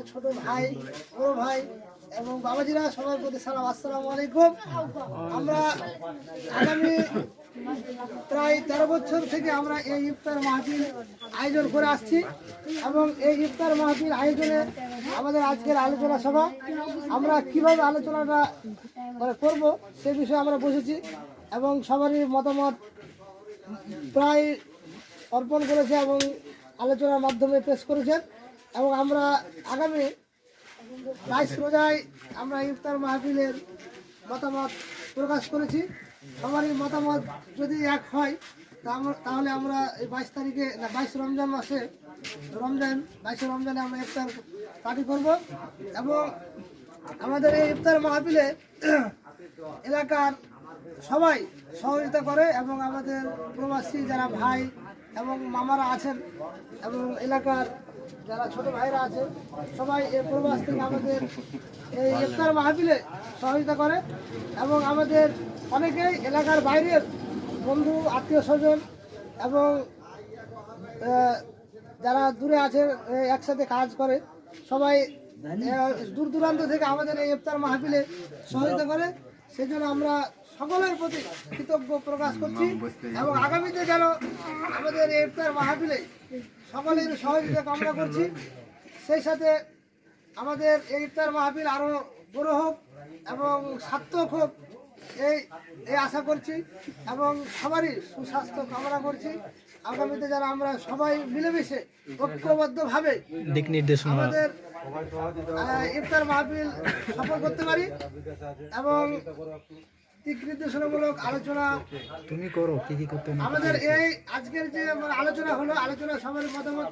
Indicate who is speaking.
Speaker 1: ছোট ভাই, বড় ভাই এবং বাবাজিরা সবার প্রতি সালাম, আসসালামু আলাইকুম। আমরা আগামী প্রায় 13 বছর থেকে আমরা এই ইফতার মাহফিল আয়োজন করে আসছি এবং এই ইফতার মাহফিল আয়োজনে আমাদের আজকের আলোচনা সভা, আমরা কিভাবে আলোচনাটা করব সে বিষয়ে আমরা বসেছি এবং সবারই মতামত প্রায় অর্পণ করেছে এবং আলোচনার মাধ্যমে পেশ করেছেন এবং আমরা আগামী 22 রোজায় আমরা ইফতার মাহফিলের মতামত প্রকাশ করেছি। সবারই মতামত যদি এক হয় তাহলে আমরা এই 22 তারিখে 22 রমজান মাসে 22 রমজানে আমরা ইফতার পার্টি করব এবং আমাদের এই ইফতার মাহফিলে এলাকার সবাই সহযোগিতা করে এবং আমাদের প্রবাসী যারা ভাই এবং মামারা আছেন এবং এলাকার যারা ছোট ভাইরা আছে সবাই এই প্রবাস থেকে আমাদের এই ইফতার মাহফিলে সহযোগিতা করে এবং আমাদের অনেকেই এলাকার বাইরের বন্ধু আত্মীয় স্বজন এবং যারা দূরে আছে একসাথে কাজ করে সবাই দূর দূরান্ত থেকে আমাদের এই ইফতার মাহফিলে সহযোগিতা করে। সেই জন্য আমরা সকলের প্রতি কৃতজ্ঞ প্রকাশ করছি এবং আগামীতে যেন আমাদের এই ইফতার মাহফিলে সকলের সহযোগিতা কামনা করছি। সেই সাথে আমাদের এই ইফতার মাহফিল আরও বড় হোক এবং সার্থক হোক এই আশা করছি এবং সবারই সুস্বাস্থ্য কামনা করছি। আগামীতে যেন আমরা সবাই মিলেমিশে ঐক্যবদ্ধভাবে দিক নির্দেশনা আমাদের ইফতার মাহফিল সফল করতে পারি এবং দিক নির্দেশনামূলক আলোচনা
Speaker 2: তুমি করো কি করতে
Speaker 1: আমাদের এই আজকের যে আলোচনা হলো, আলোচনা সবার মতামত